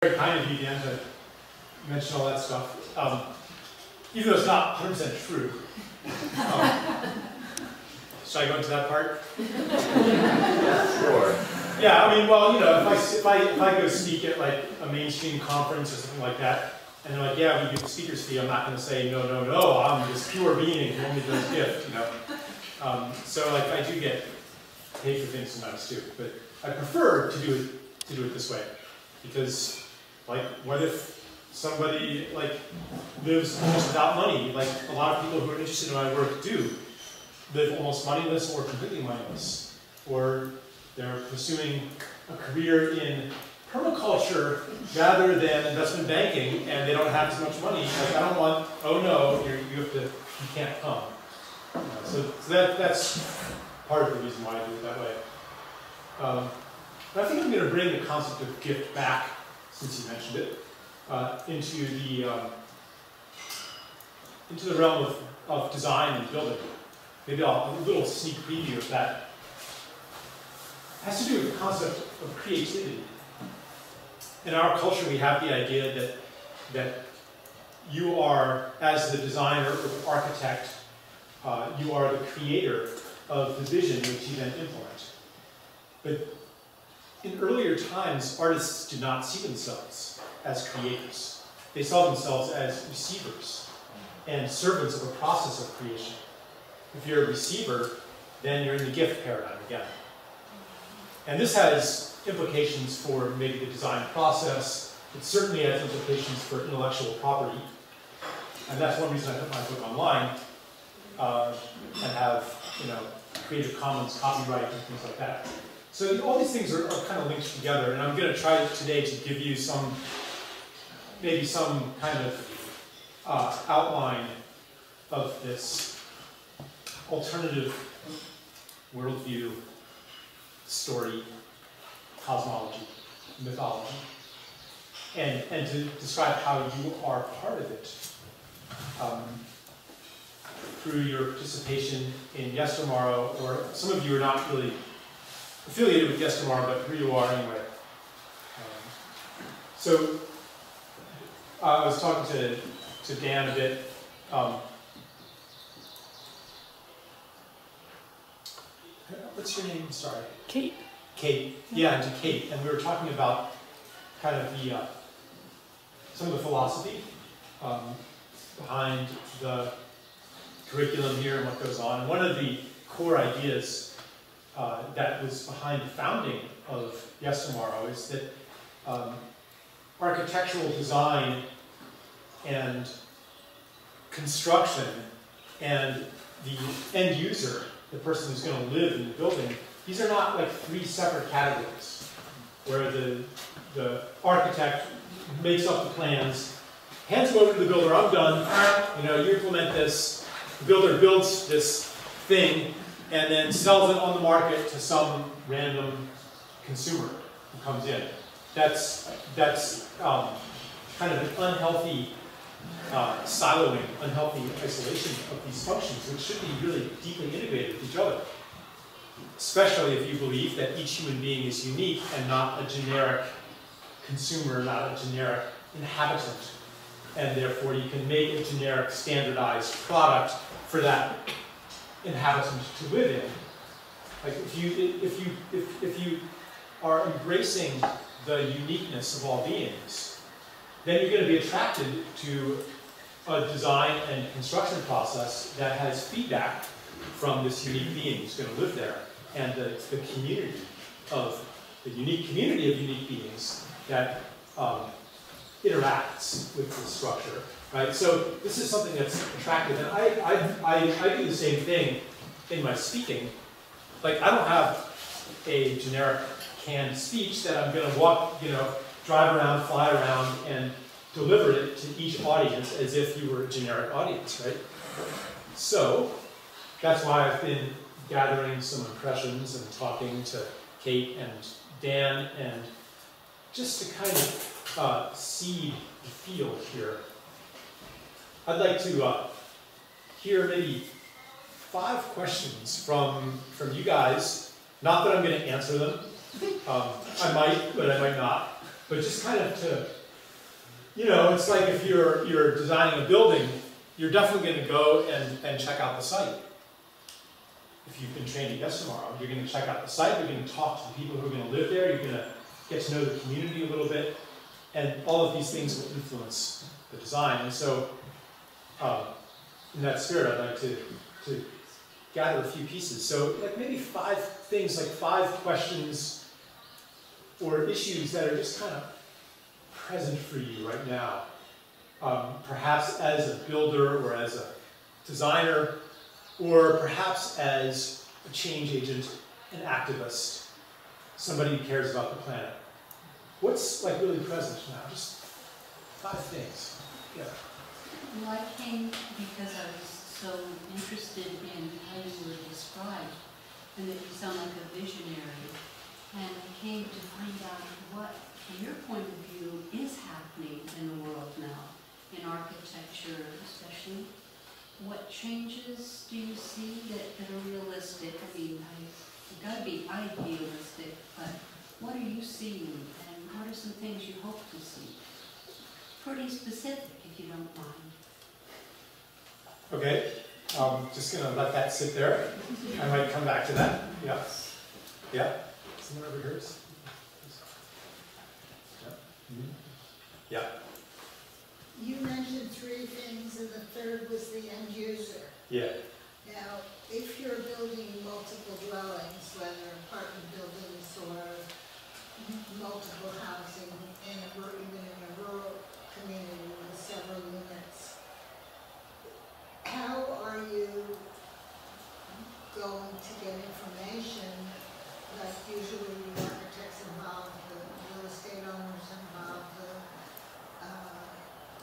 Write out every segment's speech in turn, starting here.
Very kind of you, Dan, to mention all that stuff. Even though it's not 100% true. Should I go into that part? Sure. Yeah, I mean, well, you know, if I go speak at like a mainstream conference or something like that, and they're like, yeah, we give the speaker's fee, I'm not going to say, no, no, no, I'm this pure being who only does gift, you know. So like I do get paid for things sometimes too, but I prefer to do it this way, because like what if somebody like lives almost without money? Like a lot of people who are interested in my work do live almost moneyless or completely moneyless, or they're pursuing a career in permaculture rather than investment banking, and they don't have as much money. Like I don't want, oh no, you can't come. So that's part of the reason why I do it that way. But I think I'm going to bring the concept of gift back, since you mentioned it, into the realm of design and building. Maybe a little sneak preview of that. It has to do with the concept of creativity. In our culture, we have the idea that you are, as the designer or the architect, you are the creator of the vision which you then implement. But in earlier times, artists did not see themselves as creators. They saw themselves as receivers and servants of a process of creation. If you're a receiver, then you're in the gift paradigm again. And this has implications for maybe the design process. It certainly has implications for intellectual property. And that's one reason I put my book online and have, you know, Creative Commons copyright and things like that. So all these things are kind of linked together, and I'm going to try today to give you maybe some kind of outline of this alternative worldview, story, cosmology, mythology, and to describe how you are part of it through your participation in Yestermorrow, or some of you are not really affiliated with Yestermorrow, but here you are anyway. So I was talking to Dan a bit. What's your name? Sorry. Kate. Kate. Yeah, and to Kate. And we were talking about kind of some of the philosophy behind the curriculum here and what goes on. And one of the core ideas that was behind the founding of Yestermorrow is that architectural design and construction and the end user, the person who's going to live in the building, these are not like three separate categories where the architect makes up the plans, hands them over to the builder, I'm done, you know, you implement this, the builder builds this thing and then sells it on the market to some random consumer who comes in. That's kind of an unhealthy siloing, unhealthy isolation of these functions, which should be really deeply integrated with each other. Especially if you believe that each human being is unique and not a generic consumer, not a generic inhabitant. And therefore you can make a generic standardized product for that inhabitant to live in. Like if you are embracing the uniqueness of all beings, then you're going to be attracted to a design and construction process that has feedback from this unique being who's going to live there, and the community of the unique community of unique beings that interacts with the structure, right? So this is something that's attractive, and I do the same thing in my speaking. Like I don't have a generic canned speech that I'm going to walk, you know, drive around, fly around, and deliver it to each audience as if you were a generic audience, right? So that's why I've been gathering some impressions and talking to Kate and Dan, and just to kind of seed the field here. I'd like to hear maybe 5 questions from you guys. Not that I'm going to answer them. I might, but I might not. But just kind of to you know, it's like if you're designing a building, you're definitely going to go and check out the site. If you've been trained at Yestermorrow, you're going to check out the site, you're going to talk to the people who are going to live there, you're going to get to know the community a little bit, and all of these things will influence the design. And so, in that spirit, I'd like to gather a few pieces. So, like maybe 5 things, like 5 questions or issues that are just kind of present for you right now. Perhaps as a builder or as a designer, or perhaps as a change agent, an activist, somebody who cares about the planet. What's like really present now? Just 5 things. Yeah. Well, I came because I was so interested in how you were described, and that you sound like a visionary. And I came to find out what, from your point of view, is happening in the world now, in architecture especially. What changes do you see that are realistic? I mean, you've got to be idealistic, but what are you seeing, and what are some things you hope to see? Pretty specific, if you don't mind. Okay, just going to let that sit there. I might come back to that. Yeah. Yeah. Someone over here? Yeah. Mm-hmm. Yeah. You mentioned 3 things, and the third was the end user. Yeah. Now, if you're building multiple dwellings, whether apartment buildings or multiple housing, even in a rural community with several units, how are you going to get information? Like usually the architects involved, the real estate owners involved, the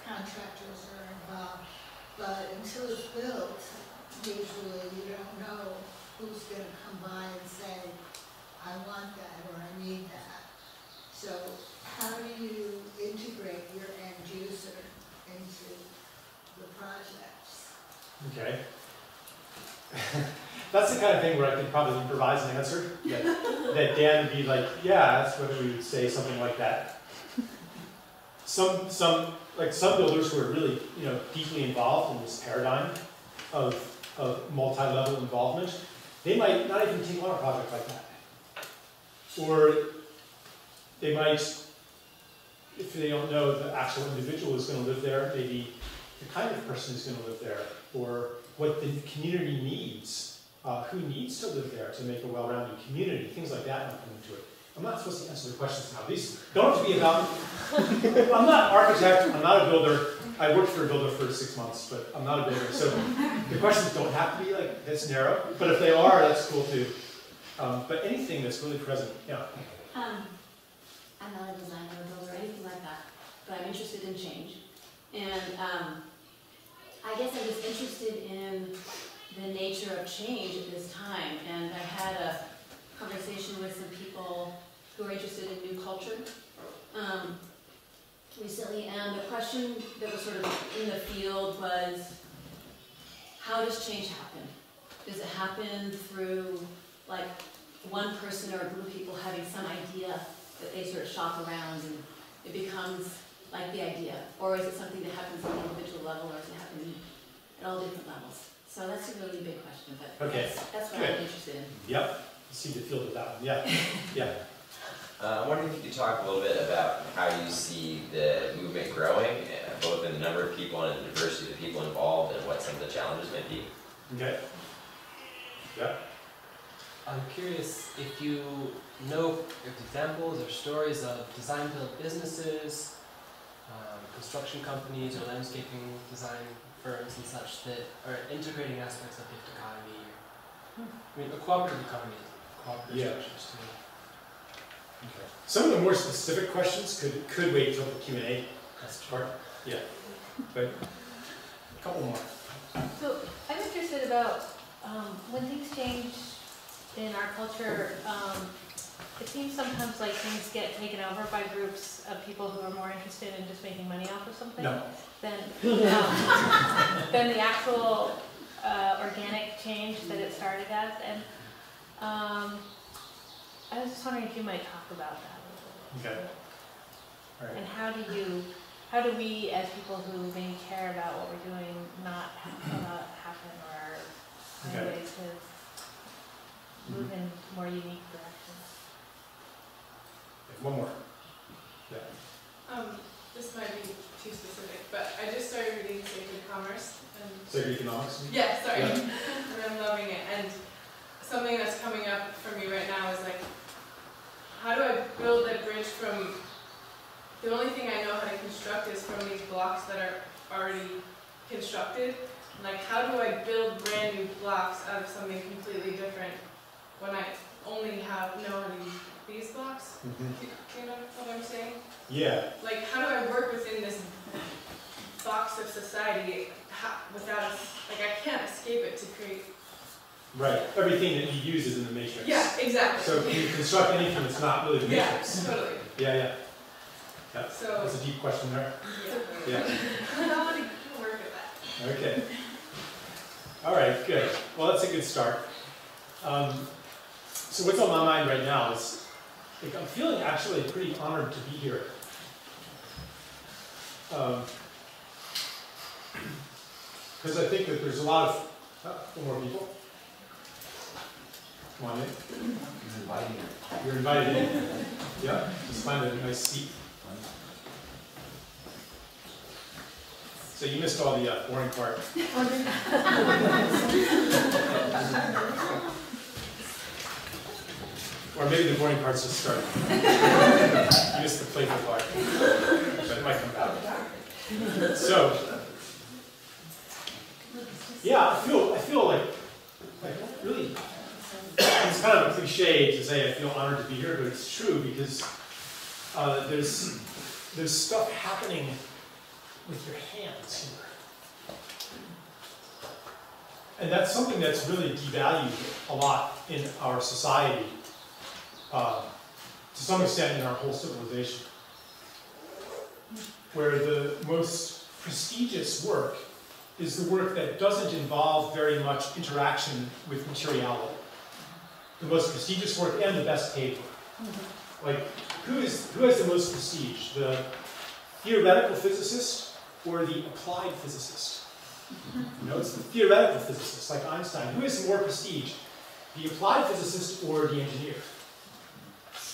contractors are involved, but until it's built, usually you don't know who's going to come by and say, I want that or I need that. So how do you integrate your end user into the projects? Okay. That's the kind of thing where I could probably improvise an answer. That Dan would be like, yeah, that's what we would say, something like that. Some builders who are really, deeply involved in this paradigm of multi-level involvement, they might not even take on a project like that. Or they might, if they don't know the actual individual who's going to live there, maybe the kind of person who's going to live there, or what the community needs, who needs to live there to make a well-rounded community, things like that might come into it. I'm not supposed to answer the questions now. These don't have to be about, I'm not an architect, I'm not a builder. I worked for a builder for 6 months, but I'm not a builder. So the questions don't have to be like this narrow, but if they are, that's cool too. But anything that's really present, yeah. I'm not a designer or builder or anything like that, but I'm interested in change. And I guess I was interested in the nature of change at this time, and I had a conversation with some people who are interested in new culture recently, and the question that was sort of in the field was, how does change happen? Does it happen through like one person or a group of people having some idea that they sort of shop around and it becomes like the idea? Or is it something that happens at the individual level, or does it happen at all different levels? So that's a really big question, but okay. That's what I'm interested in. Yep. See the field of that one. Yeah. Yeah. I'm wondering if you could talk a little bit about how you see the movement growing, both in the number of people and the diversity of the people involved, and what some of the challenges might be. Okay. Yeah. I'm curious if you know examples or stories of design-build businesses, construction companies, or landscaping design firms and such that are integrating aspects of the economy. I mean, a cooperative economy, cooperative structures too. Okay. Some of the more specific questions could wait until the Q&A part. Yeah. But a couple more. So I'm interested about when things change in our culture. It seems sometimes like things get taken over by groups of people who are more interested in just making money off of something than the actual organic change that it started as. And I was just wondering if you might talk about that a little bit. Okay. All right. And how do you how do we, as people who maybe care about what we're doing, not have that happen, or find Okay. ways to move in more unique directions? One more. Yeah. This might be too specific, but I just started reading Sacred Commerce, and Sacred Economics? yeah, sorry, Yeah. and I'm loving it. And something that's coming up for me right now is like, how do I build that bridge from the only thing I know how to construct is from these blocks that are already constructed. Like, how do I build brand new blocks out of something completely different when I only know how to use these blocks? Do you know what I'm saying? Yeah. Like, how do I work within this box of society without, like, I can't escape it to create. Right. Everything that you use is in the matrix. Yeah, exactly. So can you construct anything that's not really the matrix? Yeah, totally. Yeah. So, That's a deep question there. yeah. Yeah. How would you work with that? Okay. All right, good. Well, that's a good start. So what's on my mind right now is, like, I'm feeling actually pretty honored to be here. Because I think that there's a lot of, more people. Come on in. You're inviting her. You're invited in. Yeah, just find a nice seat. So you missed all the boring part. Or maybe the boring part's just starting. You missed the playful part. But it might come back. So, yeah, I feel like really, it's kind of a cliche to say I feel honored to be here, but it's true because there's stuff happening with your hands here. And that's something that's really devalued a lot in our society, to some extent in our whole civilization, where the most prestigious work is the work that doesn't involve very much interaction with materiality. The most prestigious work and the best paid work. Like, who has the most prestige? The theoretical physicist or the applied physicist? You know, it's the theoretical physicist, like Einstein. Who has more prestige? The applied physicist or the engineer?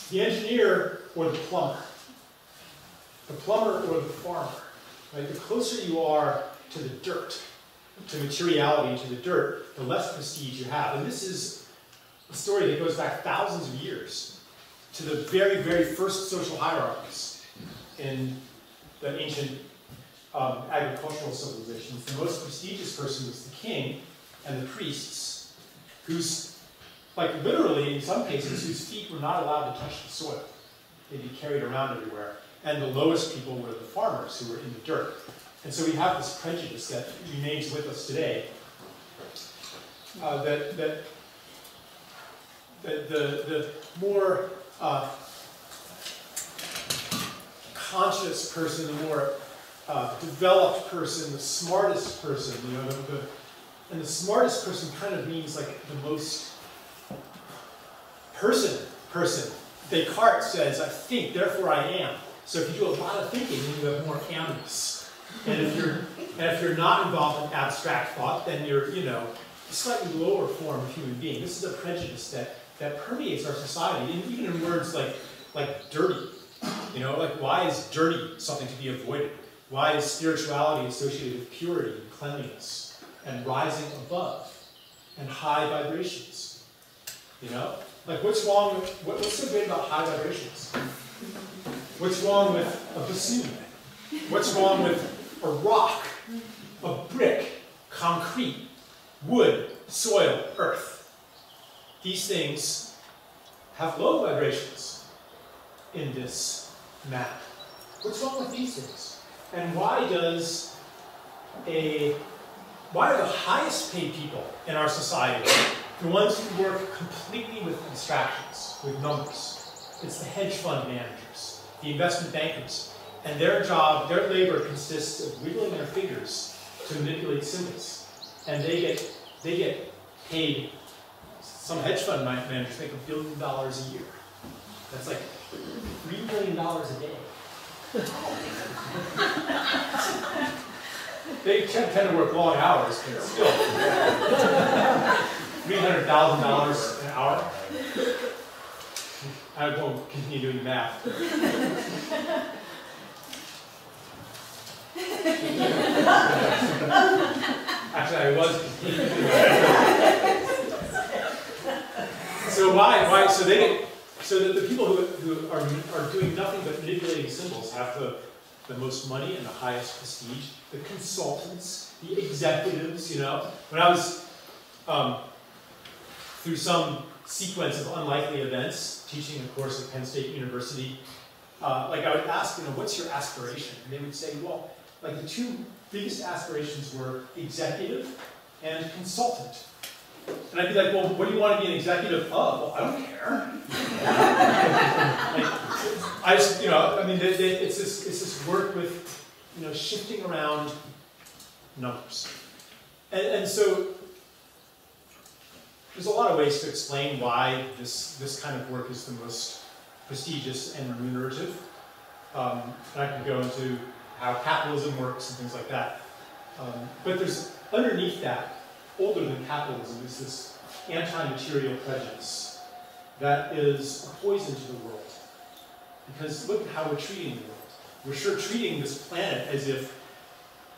The engineer or the plumber? The plumber or the farmer? Right? The closer you are to the dirt, to materiality, to the dirt, the less prestige you have. And this is a story that goes back thousands of years to the very, very first social hierarchies in the ancient agricultural civilizations. The most prestigious person was the king and the priests, whose, like literally in some cases, whose feet were not allowed to touch the soil. They'd be carried around everywhere. And the lowest people were the farmers who were in the dirt. And so we have this prejudice that remains with us today, that the more conscious person, the more developed person, the smartest person, you know, and the smartest person kind of means like the most person. Descartes says, I think, therefore I am. So if you do a lot of thinking, then you have more animus. And if you're not involved in abstract thought, then you're, you know, a slightly lower form of human being. This is a prejudice that permeates our society, and even in words like dirty. You know, like why is dirty something to be avoided? Why is spirituality associated with purity and cleanliness and rising above and high vibrations? You know, like what's wrong with what's so great about high vibrations? What's wrong with a bassoon? What's wrong with a rock, a brick, concrete, wood, soil, earth? These things have low vibrations in this map. What's wrong with these things? And why are the highest paid people in our society the ones who work completely with abstractions, with numbers? It's the hedge fund managers, the investment bankers. And their job, their labor consists of wiggling their fingers to manipulate symbols. And they get paid, some hedge fund managers make $1 billion a year. That's like $3 billion a day. They tend to work long hours, but still. $300,000 an hour. I won't continue doing math. Actually, I was continuing doing math. So why? So they get. So the people who are doing nothing but manipulating symbols have the most money and the highest prestige. The consultants, the executives, you know. When I was through some sequence of unlikely events, teaching a course at Penn State University, like I would ask, you know, what's your aspiration? And they would say, well, like the two biggest aspirations were executive and consultant. And I'd be like, well, what do you want to be an executive of? Well, I don't care. Like, I just, you know, I mean, it's this work with, you know, shifting around numbers. And so there's a lot of ways to explain why this kind of work is the most prestigious and remunerative. And I could go into how capitalism works and things like that. But there's, underneath that, older than capitalism, is this anti-material prejudice that is a poison to the world. Because look at how we're treating the world. We're sure treating this planet as if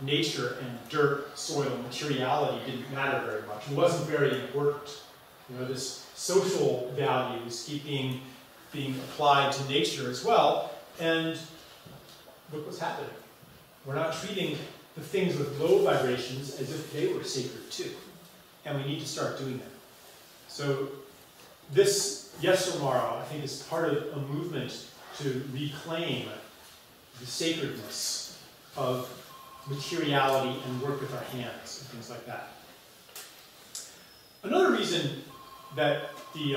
nature and dirt, soil, materiality didn't matter very much. It wasn't very important. You know, this social value is being applied to nature as well. And look what's happening. We're not treating the things with low vibrations as if they were sacred too. And we need to start doing that. So this Yestermorrow, I think, is part of a movement to reclaim the sacredness of materiality and work with our hands and things like that. Another reason that the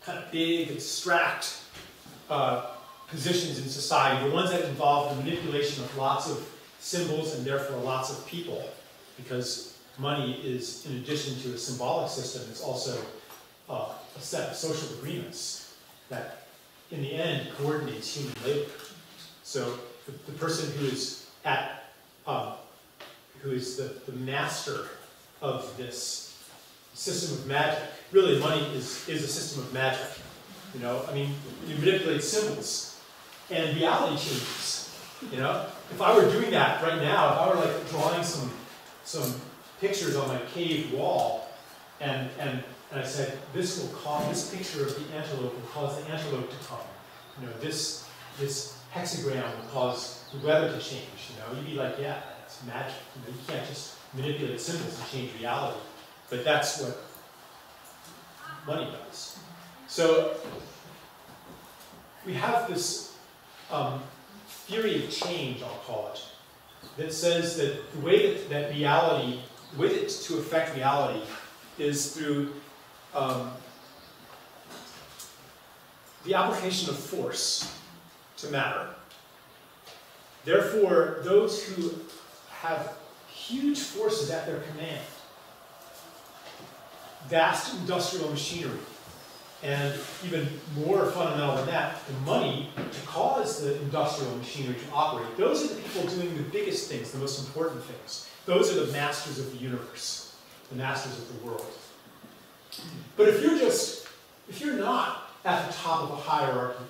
kind of big, abstract positions in society, the ones that involve the manipulation of lots of symbols and therefore lots of people, because money is, in addition to a symbolic system, it's also a set of social agreements that, in the end, coordinates human labor. So the person who is the master of this system of magic, really money is a system of magic. You know, I mean, you manipulate symbols and reality changes. You know, if I were doing that right now, if I were like drawing some pictures on my cave wall, and I said, this picture of the antelope will cause the antelope to come. You know, this hexagram will cause the weather to change. You know, you'd be like, yeah, that's magic. You know, you can't just manipulate symbols and change reality. But that's what money does. So we have this theory of change, I'll call it, that says that the way that reality, the way that to affect reality is through the application of force to matter. Therefore, those who have huge forces at their command, vast industrial machinery, and even more fundamental than that, the money to cause the industrial machinery to operate, those are the people doing the biggest things, the most important things. Those are the masters of the universe, the masters of the world. But if you're not at the top of a hierarchy,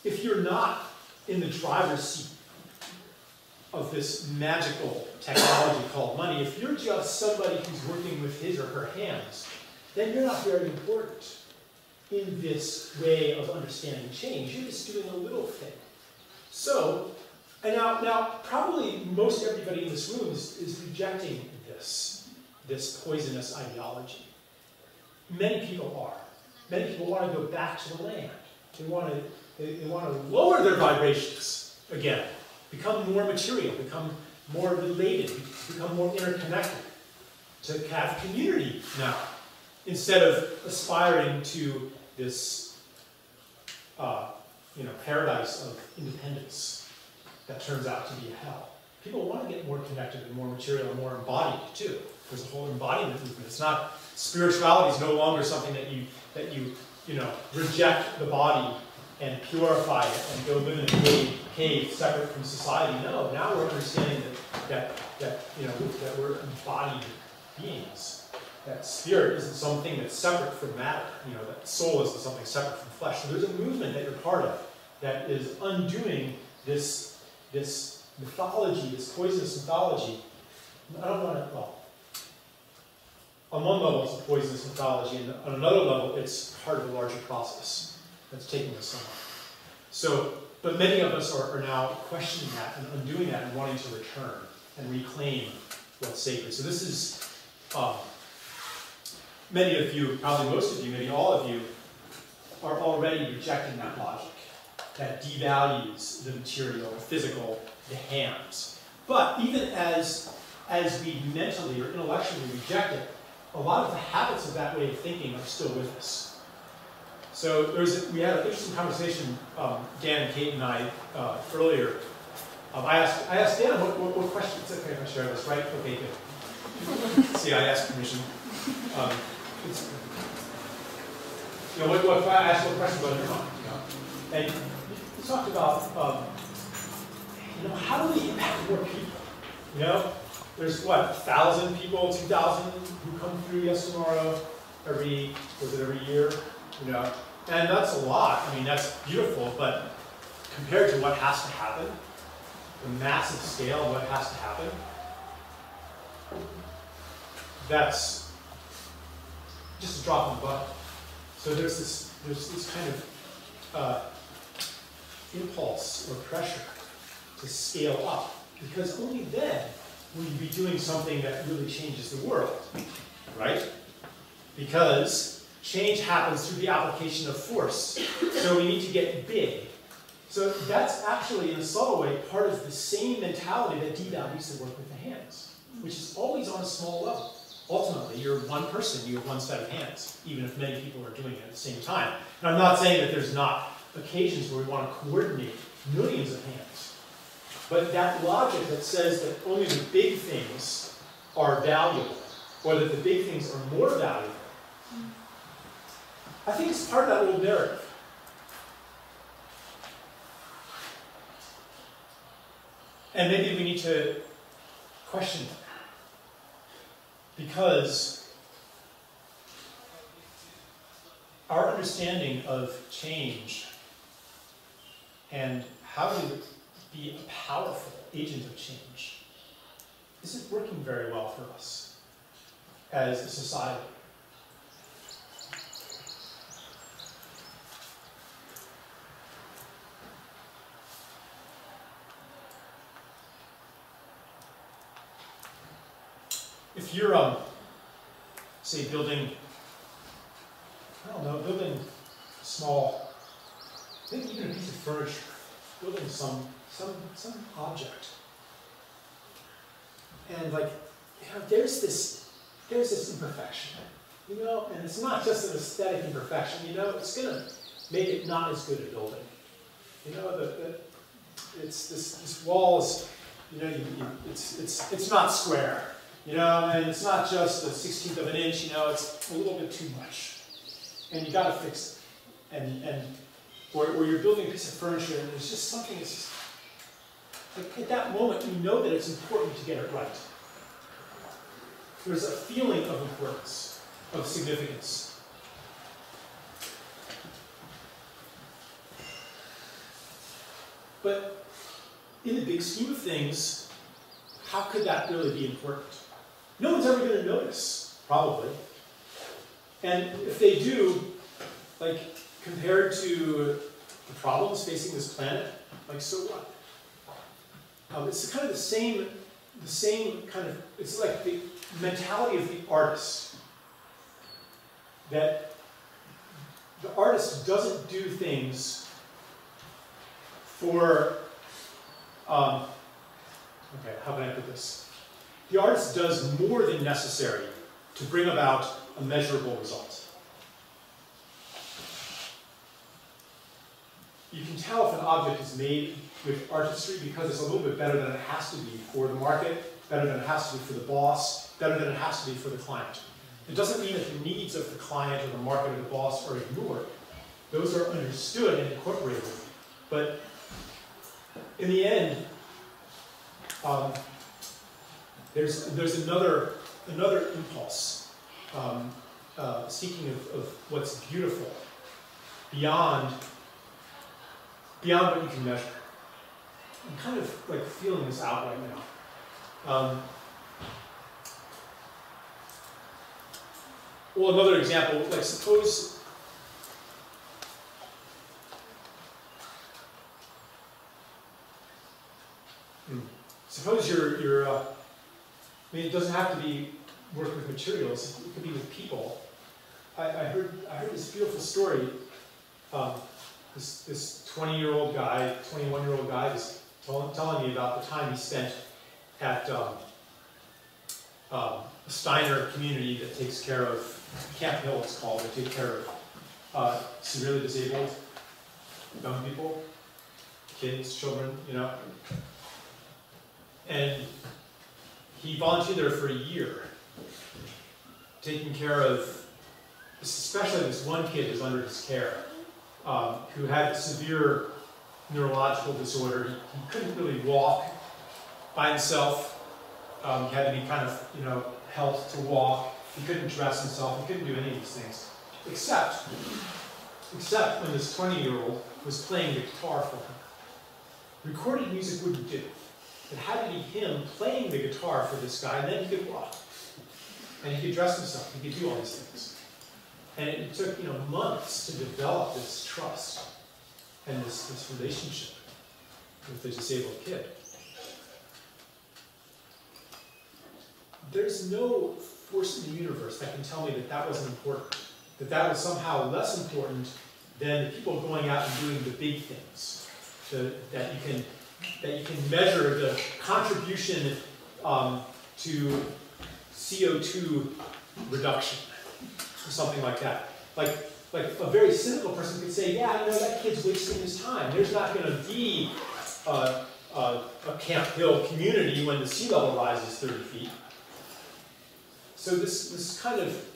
if you're not in the driver's seat of this magical technology called money, if you're just somebody who's working with his or her hands, then you're not very important in this way of understanding change. You're just doing a little thing. So, and now probably most everybody in this room is rejecting this poisonous ideology. Many people are. Many people want to go back to the land. They want to lower their vibrations again, become more material, become more related, become more interconnected, to have community now, instead of aspiring to this paradise of independence that turns out to be a hell. People want to get more connected and more material and more embodied too. There's a whole embodiment movement. It's not, spirituality is no longer something that you reject the body and purify it and go live in a cave separate from society. No, now we're understanding that we're embodied beings. That spirit isn't something that's separate from matter. That soul isn't something separate from flesh. So there's a movement that you're part of that is undoing this mythology, this poisonous mythology. I don't want to, well, on one level it's a poisonous mythology, and on another level it's part of a larger process that's taking us somewhere. So, but many of us are now questioning that and undoing that and wanting to return and reclaim what's sacred. So this is, many of you, probably most of you, maybe all of you, are already rejecting that logic that devalues the material, the physical, the hands. But even as we mentally or intellectually reject it, a lot of the habits of that way of thinking are still with us. So we had an interesting conversation, Dan and Kate and I, earlier. I asked Dan what question. It's okay if I share this, right? Okay, good. See, I asked permission. What I asked what question about your mind, and we talked about, how do we impact more people? There's what, 1,000 people, 2,000 who come through Yestermorrow every year? And that's a lot. I mean, that's beautiful, but compared to what has to happen, the massive scale of what has to happen, that's just a drop in the bucket. So there's this kind of impulse or pressure to scale up, because only then will you be doing something that really changes the world, right? Because change happens through the application of force. So we need to get big. So that's actually, in a subtle way, part of the same mentality that devalues the work with the hands, which is always on a small level. Ultimately, you're one person, you have one set of hands, even if many people are doing it at the same time. And I'm not saying that there's not occasions where we want to coordinate millions of hands. But that logic that says that only the big things are valuable, or that the big things are more valuable, I think it's part of that old narrative. And maybe we need to question it. Because our understanding of change and how to be a powerful agent of change isn't working very well for us as a society. If you're, say, building a small, maybe even a piece of furniture, building some object, and there's this imperfection, and it's not just an aesthetic imperfection, it's going to make it not as good a building. It's this wall is, it's not square. And it's not just a 16th of an inch, it's a little bit too much. And you gotta fix it. Or you're building a piece of furniture and there's just something that's just, at that moment you know that it's important to get it right. There's a feeling of importance, of significance. But in the big scheme of things, how could that really be important? No one's ever going to notice, probably. And if they do, compared to the problems facing this planet, so what? It's kind of the same kind of, it's like the mentality of the artist. That the artist doesn't do things for, okay, how can I put this? The artist does more than necessary to bring about a measurable result. You can tell if an object is made with artistry because it's a little bit better than it has to be for the market, better than it has to be for the boss, better than it has to be for the client. It doesn't mean that the needs of the client or the market or the boss are ignored. those are understood and incorporated. But in the end, there's another impulse, seeking of what's beautiful beyond what you can measure. I'm kind of like feeling this out right now. Well, another example, like suppose you're I mean, it doesn't have to be work with materials, it could be with people. I heard this beautiful story. This 20-year-old guy, 21-year-old guy was telling me about the time he spent at a Steiner community that takes care of, Camp Hill it's called, they take care of severely disabled young people, kids, children, you know. And he volunteered there for a year, taking care of, especially this one kid who's under his care, who had severe neurological disorder. He couldn't really walk by himself. He had to be kind of, you know, helped to walk. He couldn't dress himself. He couldn't do any of these things, except when this 20-year-old was playing the guitar for him. Recorded music wouldn't do. It had to be him playing the guitar for this guy, and then he could walk. And he could dress himself. He could do all these things. And it took, you know, months to develop this trust and this relationship with the disabled kid. There's no force in the universe that can tell me that that wasn't important, that that was somehow less important than the people going out and doing the big things, that you can measure the contribution to CO2 reduction, or something like that. Like a very cynical person could say, yeah, you know, that kid's wasting his time. There's not going to be a Camp Hill community when the sea level rises 30 feet. So this kind of,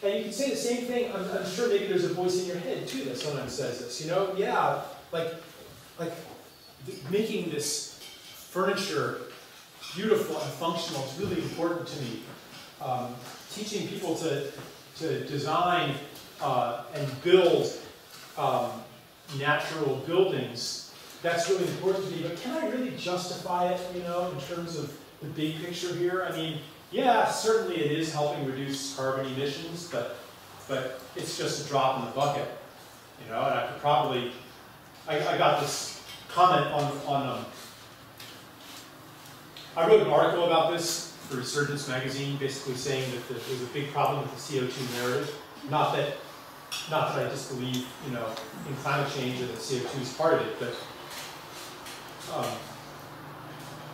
and you can say the same thing, I'm sure maybe there's a voice in your head too that sometimes says this, you know, yeah, like making this furniture beautiful and functional is really important to me. Teaching people to design and build natural buildings, that's really important to me. But can I really justify it, you know, in terms of the big picture here? I mean, yeah, certainly it is helping reduce carbon emissions, but it's just a drop in the bucket, you know. And I could probably, I got this comment on I wrote an article about this for Resurgence magazine, basically saying that there's a big problem with the CO2 narrative. Not that I disbelieve, you know, in climate change or that CO2 is part of it, but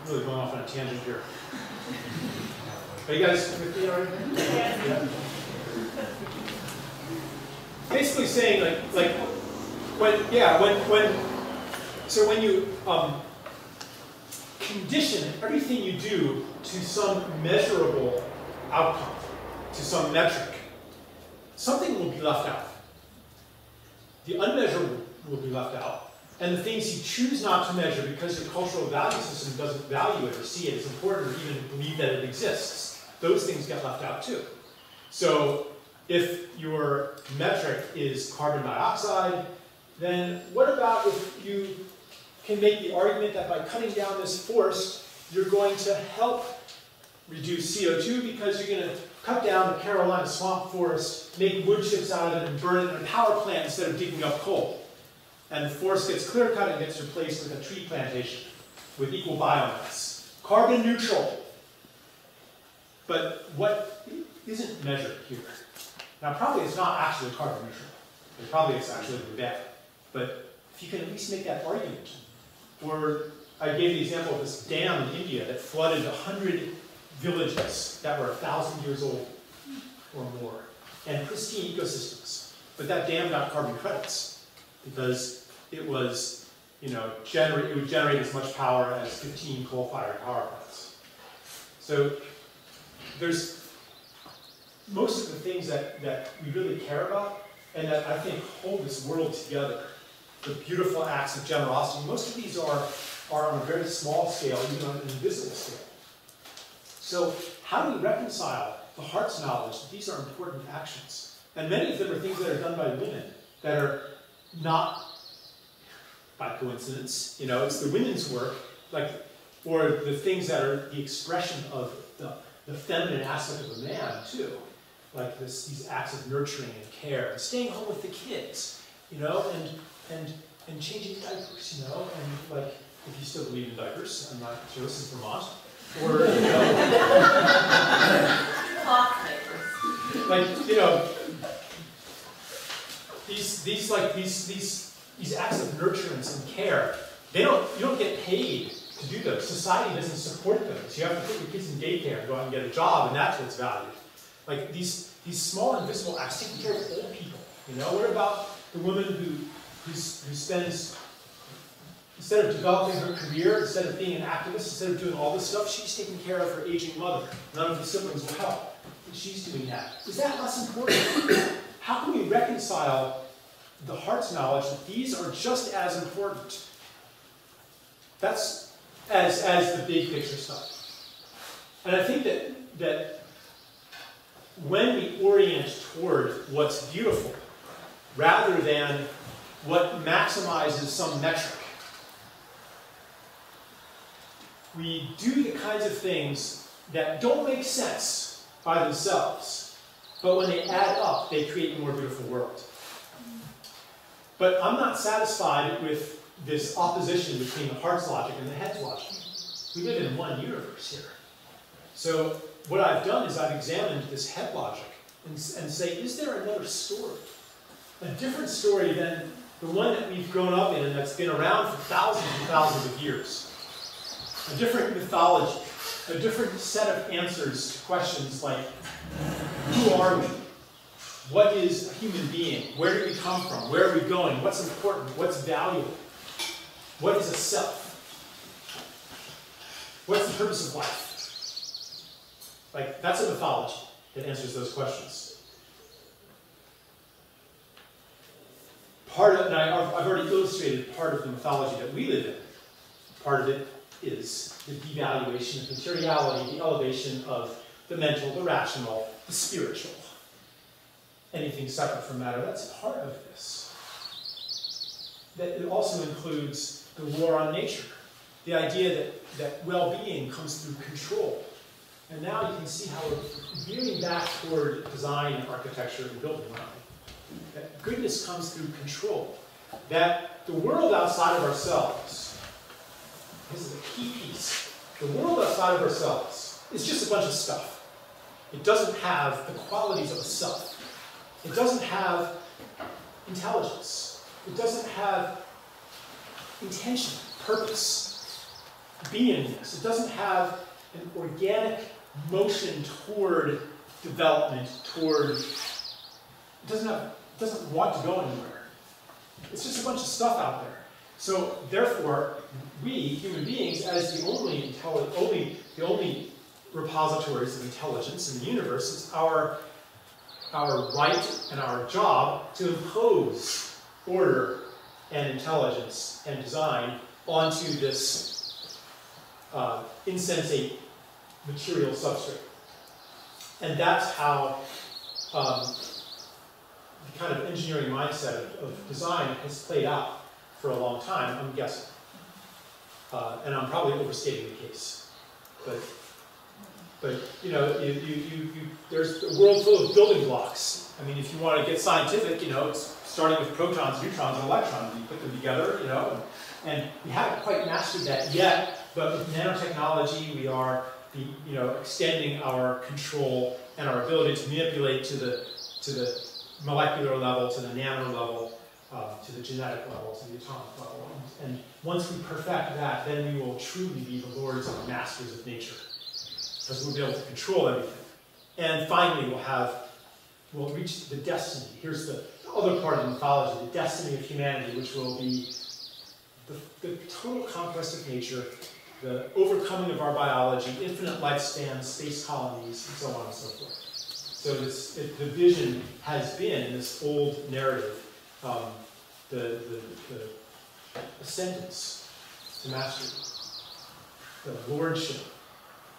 really going off on a tangent here. Are you guys with me already? Yeah. Basically saying when you condition everything you do to some measurable outcome, to some metric, something will be left out. The unmeasurable will be left out. And the things you choose not to measure because your cultural value system doesn't value it or see it as important or even believe that it exists, those things get left out too. So if your metric is carbon dioxide, then what about if you can make the argument that by cutting down this forest, you're going to help reduce CO2 because you're going to cut down the Carolina swamp forest, make wood chips out of it, and burn it in a power plant instead of digging up coal. And the forest gets clear-cut and gets replaced with a tree plantation with equal biomass. Carbon neutral. But what isn't measured here? Now, probably it's not actually carbon neutral. It probably it's actually really bad. But if you can at least make that argument. Or I gave the example of this dam in India that flooded 100 villages that were 1,000 years old or more, and pristine ecosystems. But that dam got carbon credits because it was, you know, it would generate as much power as 15 coal-fired power plants. So there's most of the things that we really care about and that I think hold this world together. The beautiful acts of generosity. Most of these are on a very small scale, even on an invisible scale. So how do we reconcile the heart's knowledge that these are important actions? And many of them are things that are done by women that are not by coincidence. You know, it's the women's work, or the things that are the expression of the feminine aspect of a man, too. Like these acts of nurturing and care, and staying home with the kids, you know, and changing diapers, you know, and like, if you still believe in diapers, I'm not sure, this is Vermont, or, you know, Cloth diapers. like, you know, these acts of nurturance and care, you don't get paid to do those. Society doesn't support those. You have to put your kids in daycare and go out and get a job, and that's what's valued. Like these small invisible acts, taking care of old people. You know, what about the woman who spends, instead of developing her career, instead of being an activist, instead of doing all this stuff, she's taking care of her aging mother. None of the siblings will help. And she's doing that. Is that less important? How can we reconcile the heart's knowledge that these are just as important? That's as the big picture stuff. And I think that when we orient toward what's beautiful, rather than what maximizes some metric, we do the kinds of things that don't make sense by themselves, but when they add up, they create a more beautiful world. But I'm not satisfied with this opposition between the heart's logic and the head's logic. We live in one universe here. So what I've done is I've examined this head logic and say, is there another story? A different story than the one that we've grown up in and that's been around for thousands and thousands of years. A different mythology, a different set of answers to questions like, who are we? What is a human being? Where do we come from? Where are we going? What's important? What's valuable? What is a self? What's the purpose of life? Like, that's a mythology that answers those questions. And I've already illustrated part of the mythology that we live in. Part of it is the devaluation of materiality, the elevation of the mental, the rational, the spiritual. Anything separate from matter, that's part of this. That it also includes the war on nature. The idea that well-being comes through control. And now you can see how we're veering back toward design and architecture and building, aren't we? That goodness comes through control. That the world outside of ourselves, this is a key piece, the world outside of ourselves is just a bunch of stuff. It doesn't have the qualities of a self. It doesn't have intelligence. It doesn't have intention, purpose, beingness. It doesn't have an organic motion toward development, it doesn't want to go anywhere. It's just a bunch of stuff out there. So therefore, we, human beings, as the only repositories of intelligence in the universe, it's our right and our job to impose order and intelligence and design onto this insensate material substrate. And that's how the kind of engineering mindset of design has played out for a long time, I'm guessing. And I'm probably overstating the case. But you know, there's a world full of building blocks. I mean, if you want to get scientific, you know, it's starting with protons, neutrons, and electrons. You put them together, you know, and we haven't quite mastered that yet. But with nanotechnology, we are, extending our control and our ability to manipulate to the molecular level, to the nano level, to the genetic level, to the atomic level. And once we perfect that, then we will truly be the lords and masters of nature, because we'll be able to control everything. And finally, we'll reach the destiny. Here's the other part of the mythology, the destiny of humanity, which will be the total conquest of nature, the overcoming of our biology, infinite lifespans, space colonies, and so on and so forth. So the vision has been, in this old narrative, the ascendance to mastery, the lordship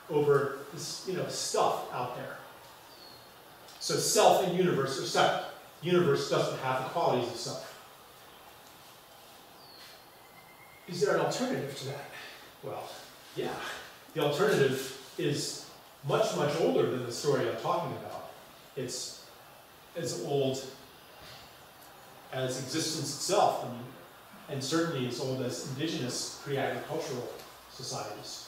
over this, stuff out there. So self and universe are separate. Universe doesn't have the qualities of self. Is there an alternative to that? Well, yeah. The alternative is much, much older than the story I'm talking about. It's as old as existence itself, and certainly as old as indigenous pre-agricultural societies.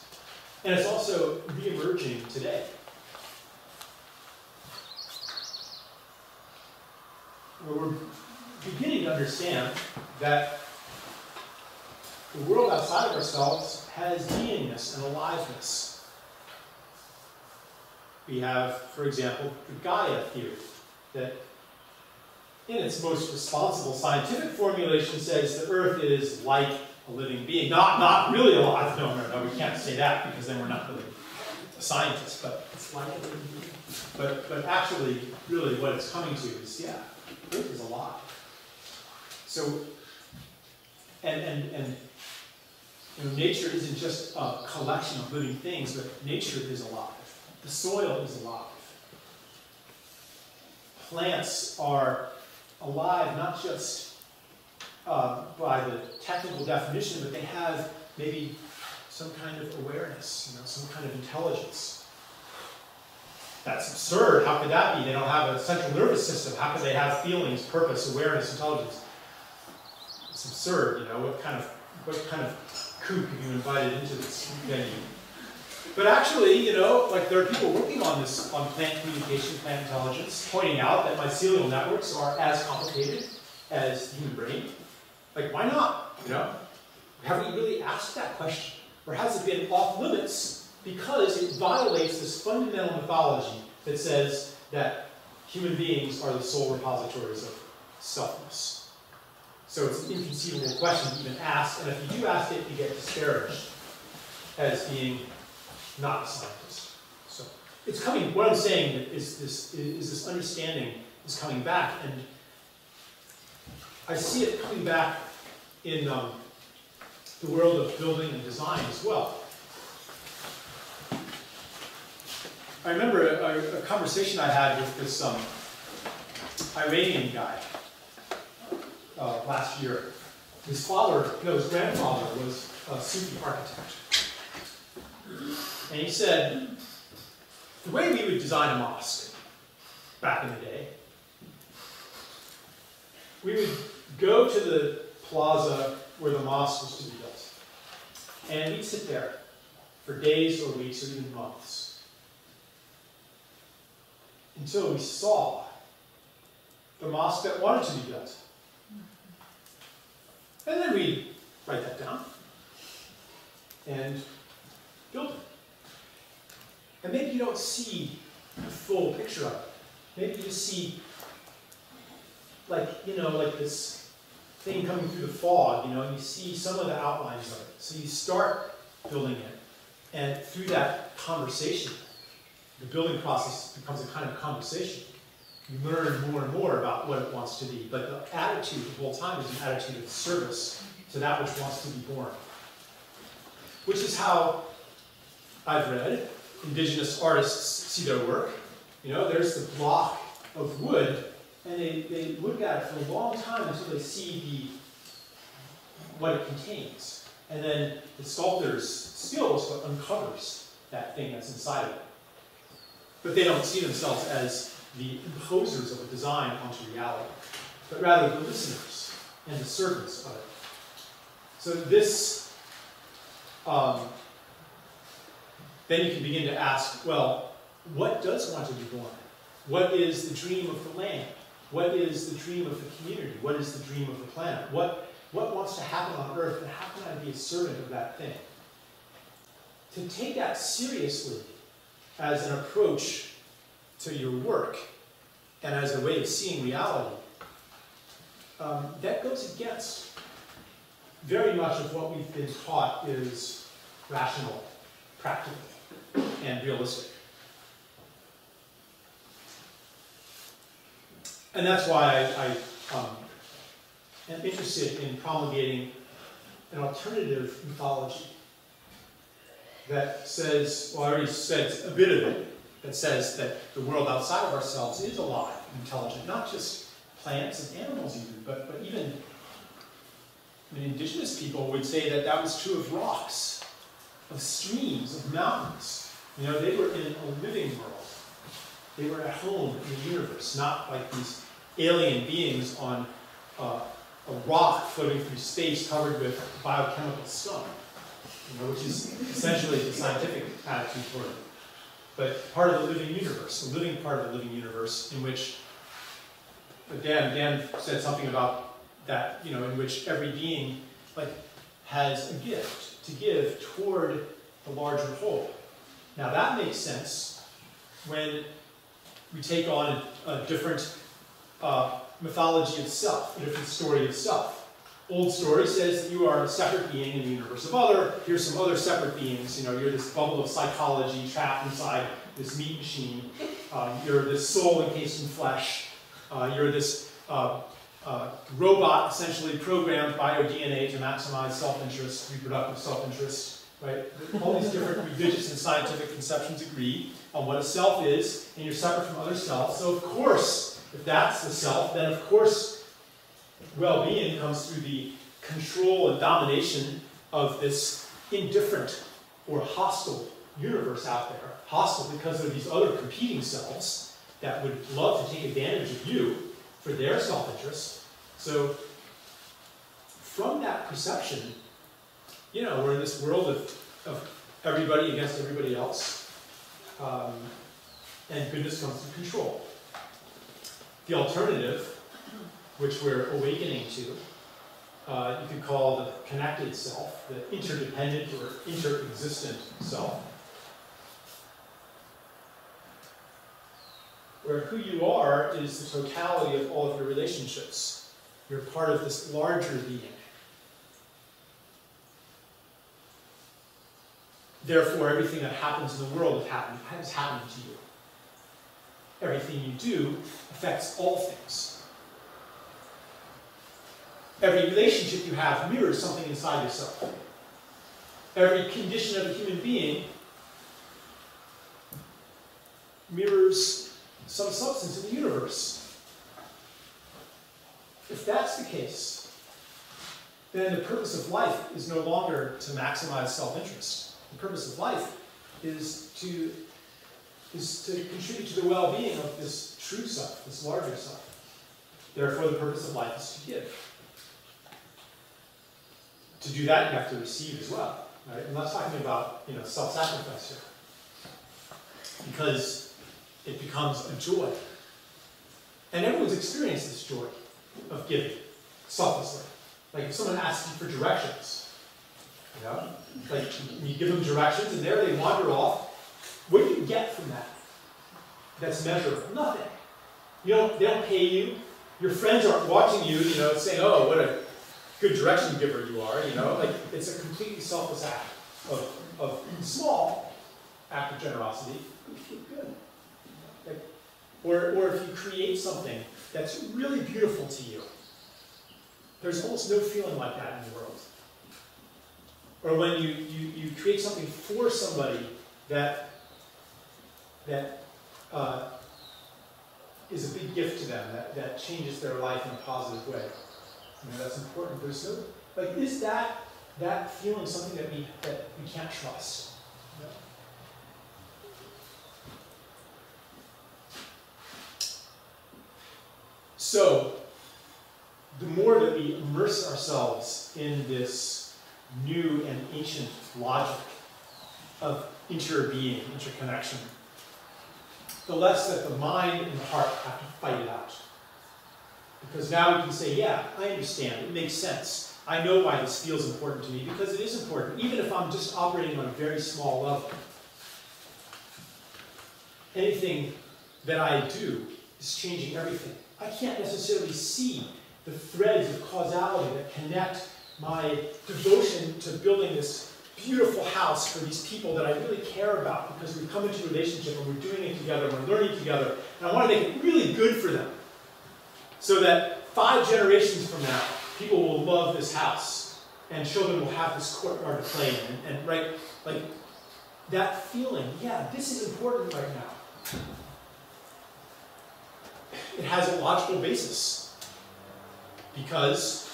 And it's also re-emerging today. We're beginning to understand that the world outside of ourselves has beingness and aliveness. We have, for example, the Gaia theory, that in its most responsible scientific formulation says the Earth is like a living being. Not really alive. No, we can't say that because then we're not really scientists, but it's like a living being. But actually, really what it's coming to is, yeah, Earth is alive. So, and nature isn't just a collection of living things, but nature is alive. The soil is alive. Plants are alive not just by the technical definition, but they have maybe some kind of awareness, some kind of intelligence. That's absurd. How could that be? They don't have a central nervous system. How could they have feelings, purpose, awareness, intelligence? It's absurd. What kind of kook have you invited into this venue? But actually, like there are people working on this, on plant communication, plant intelligence, pointing out that mycelial networks are as complicated as the human brain. Like, why not? Have we really asked that question? Or has it been off limits because it violates this fundamental mythology that says that human beings are the sole repositories of selfness? So it's an inconceivable question to even ask, and if you do ask it, you get disparaged as being not a scientist. So it's coming. What I'm saying is this understanding is coming back, and I see it coming back in the world of building and design as well. I remember a conversation I had with this Iranian guy last year. His grandfather was a Sufi architect. And he said, the way we would design a mosque back in the day, we would go to the plaza where the mosque was to be built. And we'd sit there for days or weeks or even months until we saw the mosque that wanted to be built. And then we'd write that down and build it. And maybe you don't see the full picture of it. Maybe you just see, like this thing coming through the fog, and you see some of the outlines of it. So you start building it, and through that conversation, the building process becomes a kind of conversation. You learn more and more about what it wants to be, but the attitude the whole time is an attitude of service to that which wants to be born. Which is how I've read indigenous artists see their work. There's the block of wood, and they look at it for a long time until they see what it contains. And then the sculptor's skill is what uncovers that thing that's inside of it. But they don't see themselves as the imposers of a design onto reality, but rather the listeners and the servants of it. So this, then you can begin to ask, well, what does want to be born? What is the dream of the land? What is the dream of the community? What is the dream of the planet? What wants to happen on Earth, and how can I be a servant of that thing? To take that seriously as an approach to your work and as a way of seeing reality, that goes against very much of what we've been taught is rational, practical, and realistic. And that's why I am interested in promulgating an alternative mythology that says, well, I already said a bit of it, that says that the world outside of ourselves is alive and intelligent, not just plants and animals even, but even indigenous people would say that that was true of rocks, of streams, of mountains. You know, they were in a living world. They were at home in the universe, not like these alien beings on a rock floating through space covered with biochemical scum, you know, which is essentially the scientific attitude toward it. But part of the living universe, a living part of the living universe, in which Dan said something about that, you know, in which every being like has a gift to give toward the larger whole. Now that makes sense when we take on a different mythology of self, a different story of self. Old story says that you are a separate being in the universe of other. Here's some other separate beings. You know, you're this bubble of psychology trapped inside this meat machine. You're this soul encased in flesh. You're this robot essentially programmed by your DNA to maximize self-interest, reproductive self-interest, right? All these different religious and scientific conceptions agree on what a self is, and you're separate from other selves. So of course, if that's the self, then of course well-being comes through the control and domination of this indifferent or hostile universe out there. Hostile because there are these other competing selves that would love to take advantage of you for their self-interest. So from that perception, you know, we're in this world of everybody against everybody else, and goodness comes through control. The alternative, which we're awakening to, you could call the connected self, the interdependent or interexistent self, where who you are is the totality of all of your relationships. You're part of this larger being. Therefore, everything that happens in the world has happened to you. Everything you do affects all things. Every relationship you have mirrors something inside yourself. Every condition of a human being mirrors some substance in the universe. If that's the case, then the purpose of life is no longer to maximize self-interest. The purpose of life is to contribute to the well-being of this true self, this larger self. Therefore, the purpose of life is to give. To do that, you have to receive as well. Right? I'm not talking about, you know, self-sacrifice here, because it becomes a joy, and everyone's experienced this joy of giving selflessly. Like if someone asks you for directions, you know, like you give them directions, and there they wander off. What do you get from that? That's measurable. Nothing. They don't pay you. Your friends aren't watching you, you know, saying, "Oh, what a good direction giver you are," you know, like it's a completely selfless act of small act of generosity. You feel good. Like, or if you create something that's really beautiful to you, there's almost no feeling like that in the world. Or when you create something for somebody that is a big gift to them, that changes their life in a positive way. You know, that's important. There's no, like, is that feeling something that we can't trust? You know? So, the more that we immerse ourselves in this new and ancient logic of interbeing, interconnection, the less that the mind and the heart have to fight it out. Because now we can say, yeah, I understand, it makes sense. I know why this feels important to me, because it is important, even if I'm just operating on a very small level. Anything that I do is changing everything. I can't necessarily see the threads of causality that connect my devotion to building this beautiful house for these people that I really care about, because we've come into a relationship and we're doing it together, and we're learning together, and I want to make it really good for them. So that 5 generations from now, people will love this house, and children will have this courtyard to play in, and right, like, that feeling, yeah, this is important right now. It has a logical basis, because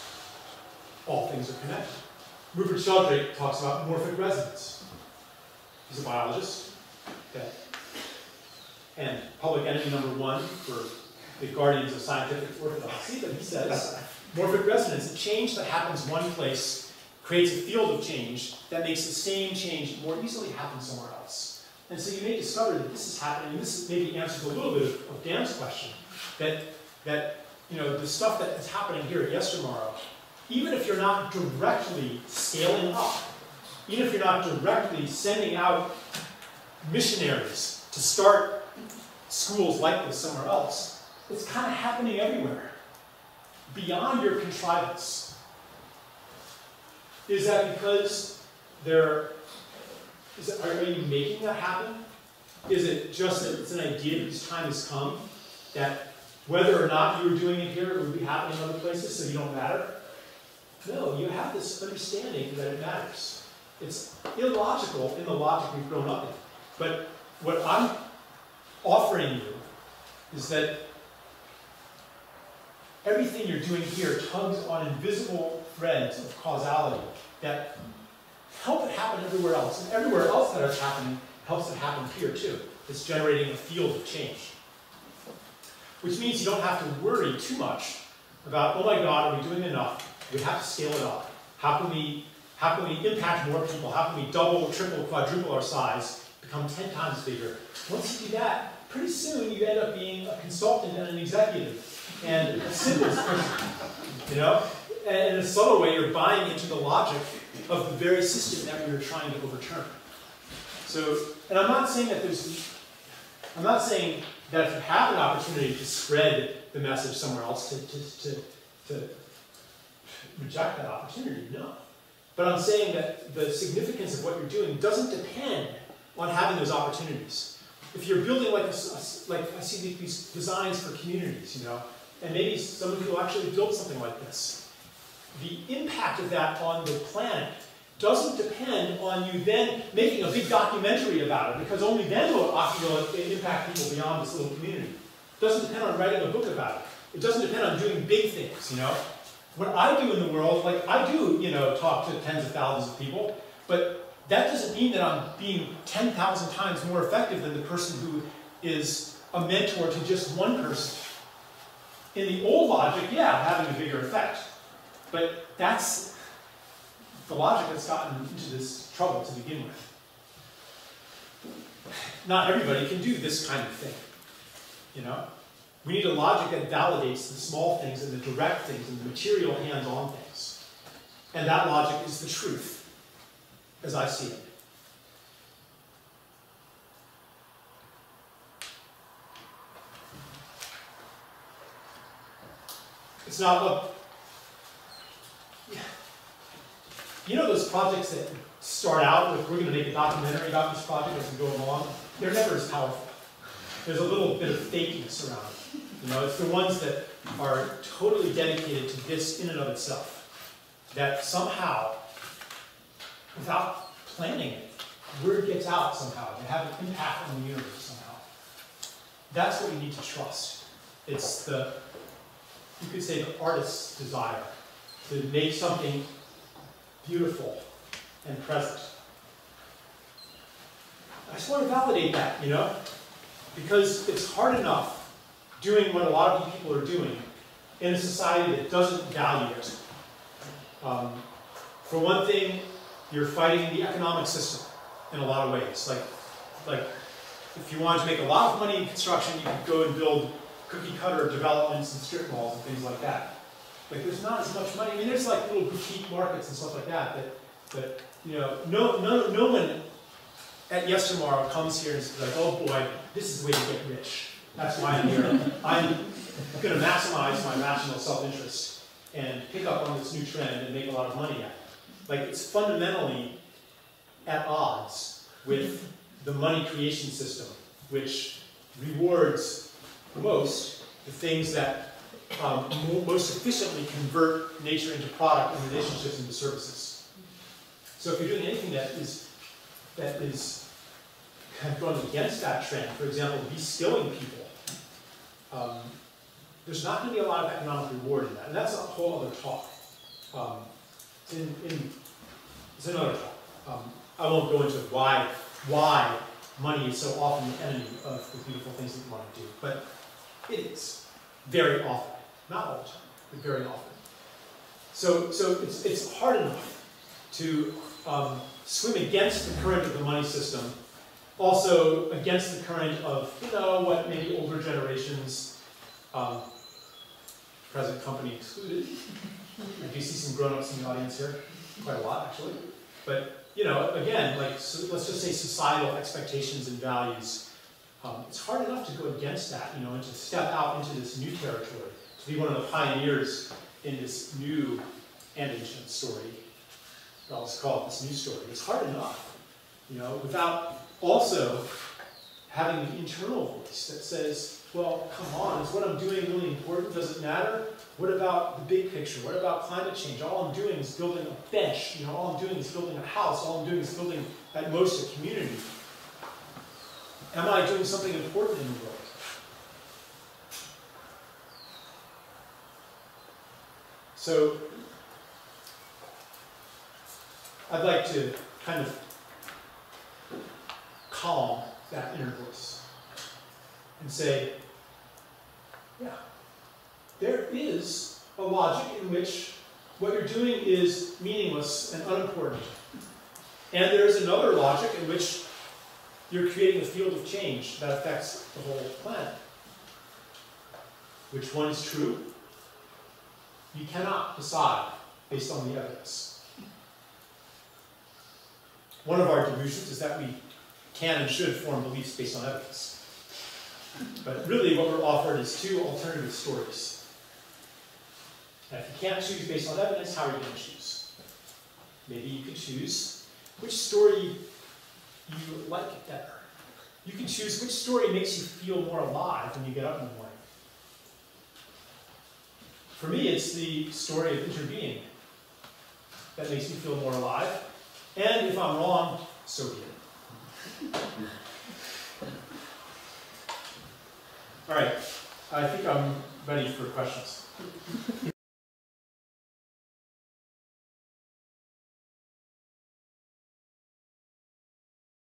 all things are connected. Rupert Sheldrake talks about morphic resonance. He's a biologist, okay. And public enemy #1 for the guardians of scientific orthodoxy, but he says, morphic resonance, a change that happens one place creates a field of change that makes the same change more easily happen somewhere else. And so you may discover that this is happening, and this maybe answers a little bit of Dan's question, that you know, the stuff that is happening here at Yestermorrow, even if you're not directly scaling up, even if you're not directly sending out missionaries to start schools like this somewhere else, it's kind of happening everywhere, beyond your contrivance. Is that because are you making that happen? Is it just that it's an idea whose time has come, that whether or not you were doing it here, it would be happening in other places, so you don't matter? No, you have this understanding that it matters. It's illogical in the logic we've grown up in. But what I'm offering you is that everything you're doing here tugs on invisible threads of causality that help it happen everywhere else. And everywhere else that it's happening helps it happen here too. It's generating a field of change. Which means you don't have to worry too much about, oh my God, are we doing enough? We have to scale it up. How can we impact more people? How can we double, triple, quadruple our size, become 10 times bigger? Once you do that, pretty soon you end up being a consultant and an executive and a symbols person, you know? And in a subtle way, you're buying into the logic of the very system that we were trying to overturn. So, and I'm not saying that if you have an opportunity to spread the message somewhere else, to reject that opportunity, no. But I'm saying that the significance of what you're doing doesn't depend on having those opportunities. If you're building like I see these designs for communities, you know, and maybe some of you will actually build something like this. The impact of that on the planet doesn't depend on you then making a big documentary about it, because only then will it impact people beyond this little community. It doesn't depend on writing a book about it. It doesn't depend on doing big things, you know. What I do in the world, like I do, you know, talk to tens of thousands of people, but that doesn't mean that I'm being 10,000 times more effective than the person who is a mentor to just one person. In the old logic, yeah, I'm having a bigger effect. But that's the logic that's gotten into this trouble to begin with. Not everybody can do this kind of thing, you know? We need a logic that validates the small things and the direct things and the material hands-on things. And that logic is the truth, as I see it. It's not you know those projects that start out with, we're going to make a documentary about this project as we go along? They're never as powerful. There's a little bit of fakeness around it. You know, it's the ones that are totally dedicated to this in and of itself. That somehow, without planning it, word gets out somehow. They have an impact on the universe somehow. That's what we need to trust. It's the, you could say, the artist's desire to make something beautiful and present. I just want to validate that, you know? Because it's hard enough doing what a lot of people are doing in a society that doesn't value it. For one thing, you're fighting the economic system in a lot of ways. Like if you wanted to make a lot of money in construction, you could go and build cookie-cutter developments and strip malls and things like that. Like there's not as much money. I mean, there's like little boutique markets and stuff like that. But you know, no one at Yestermorrow comes here and is like, oh boy, this is the way to get rich. That's why I'm here. I'm going to maximize my rational self-interest and pick up on this new trend and make a lot of money at it. Like it's fundamentally at odds with the money creation system, which rewards most the things that most efficiently convert nature into product and relationships into services. So if you're doing anything that is kind of going against that trend, for example, de-skilling people, there's not going to be a lot of economic reward in that, and that's a whole other talk. It's another talk. I won't go into why money is so often the enemy of the beautiful things that you want to do, but it is very often, not all the time, but very often. So it's hard enough to swim against the current of the money system, also against the current of, what maybe older generations, present company excluded. I do see some grown-ups in the audience here, quite a lot actually. But again, let's just say societal expectations and values. It's hard enough to go against that, and to step out into this new territory, to be one of the pioneers in this new and ancient story. I'll just call it this new story. It's hard enough, without also having the internal voice that says, well, come on, is what I'm doing really important? Does it matter? What about the big picture? What about climate change? All I'm doing is building a bench. All I'm doing is building a house. All I'm doing is building, at most, a community. Am I doing something important in the world? So, I'd like to kind of calm that inner voice and say, yeah, there is a logic in which what you're doing is meaningless and unimportant. And there is another logic in which you're creating a field of change that affects the whole planet. Which one is true? You cannot decide based on the evidence. One of our delusions is that we can and should form beliefs based on evidence. But really what we're offered is two alternative stories. And if you can't choose based on evidence, how are you going to choose? Maybe you could choose which story you like better. You can choose which story makes you feel more alive when you get up in the morning. For me, it's the story of interbeing that makes me feel more alive. And if I'm wrong, so be it. All right, I think I'm ready for questions.